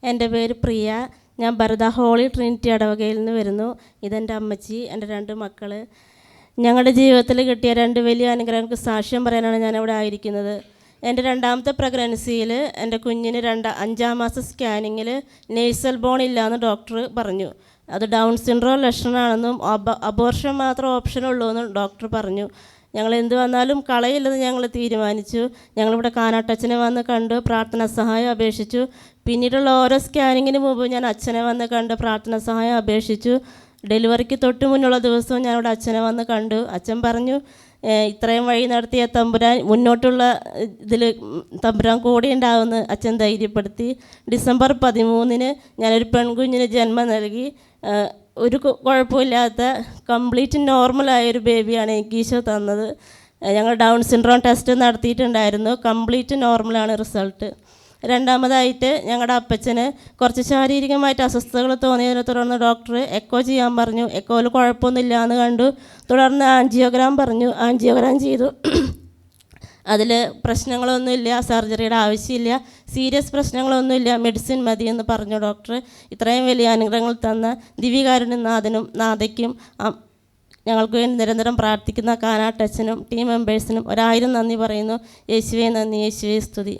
എൻ്റെ പേര് പ്രിയ. ഞാൻ ഭരത ഹോളി ട്രിനിറ്റി ഇടവകയിൽ നിന്ന് വരുന്നു. ഇതെൻ്റെ അമ്മച്ചി, എൻ്റെ 2 മക്കൾ. ഞങ്ങളുടെ ജീവിതത്തിൽ കിട്ടിയ 2 വലിയ അനുഗ്രഹങ്ങൾക്ക് സാക്ഷ്യം പറയാനാണ് ഞാനിവിടെ ആയിരിക്കുന്നത്. എൻ്റെ 2ാമത്തെ പ്രഗ്നൻസിയിൽ എൻ്റെ കുഞ്ഞിന് 5-ാം മാസ സ്കാനിങ്ങിൽ നേസൽ ബോൺ ഇല്ലയെന്ന് ഡോക്ടർ പറഞ്ഞു. അത് ഡൗൺ സിൻഡ്രോം ലക്ഷണമാണെന്നും അബോർഷൻ മാത്രം ഓപ്ഷനുള്ളൂ എന്നും ഡോക്ടർ പറഞ്ഞു. ഞങ്ങൾ എന്ത് വന്നാലും കളയില്ലെന്ന് ഞങ്ങൾ തീരുമാനിച്ചു. ഞങ്ങളിവിടെ കാനാട്ടച്ഛനെ വന്ന് കണ്ട് പ്രാർത്ഥന സഹായം അപേക്ഷിച്ചു. പിന്നീടുള്ള ഓരോ സ്കാനിങ്ങിന് മുമ്പ് ഞാൻ അച്ഛനെ വന്ന് കണ്ട് പ്രാർത്ഥന സഹായം അപേക്ഷിച്ചു. ഡെലിവറിക്ക് തൊട്ട് മുന്നുള്ള ദിവസവും ഞാനിവിടെ അച്ഛനെ വന്ന് കണ്ടു. അച്ഛൻ പറഞ്ഞു, ഇത്രയും വഴി നടത്തിയ തമ്പുരാൻ മുന്നോട്ടുള്ള ഇതിൽ തമ്പുരാൻ കൂടെ ഉണ്ടാവുമെന്ന് അച്ഛൻ ധൈര്യപ്പെടുത്തി. ഡിസംബർ 13-ന് ഞാനൊരു പെൺകുഞ്ഞിന് ജന്മം നൽകി. ഒരു കുഴപ്പമില്ലാത്ത കംപ്ലീറ്റ് നോർമലായൊരു ബേബിയാണ് എനിക്ക് ഈശോ തന്നത്. ഞങ്ങൾ ഡൗൺ സിൻഡ്രോം ടെസ്റ്റ് നടത്തിയിട്ടുണ്ടായിരുന്നു. കംപ്ലീറ്റ് നോർമലാണ് റിസൾട്ട്. 2ാമതായിട്ട് ഞങ്ങളുടെ അപ്പച്ചന് കുറച്ച് ശാരീരികമായിട്ട് അസ്വസ്ഥതകൾ തോന്നിയതിനെ തുടർന്ന് ഡോക്ടർ എക്കോ ചെയ്യാൻ പറഞ്ഞു. എക്കോയിൽ കുഴപ്പമൊന്നുമില്ല എന്ന് കണ്ടു. തുടർന്ന് ആൻജിയോഗ്രാം പറഞ്ഞു. ആൻജിയോഗ്രാം ചെയ്തു. അതിൽ പ്രശ്നങ്ങളൊന്നുമില്ല, സർജറിയുടെ ആവശ്യമില്ല, സീരിയസ് പ്രശ്നങ്ങളൊന്നുമില്ല, മെഡിസിൻ മതി എന്ന് പറഞ്ഞു ഡോക്ടർ. ഇത്രയും വലിയ അനുഗ്രഹങ്ങൾ തന്ന ദിവികാരുണ്യനാഥനും നാഥയ്ക്കും ഞങ്ങൾക്ക് വേണ്ടി നിരന്തരം പ്രാർത്ഥിക്കുന്ന കാനാട്ടച്ഛനും ടീം മെമ്പേഴ്സിനും 1000 നന്ദി പറയുന്നു. യേശുവേ നന്ദി, യേശുവേ സ്തുതി.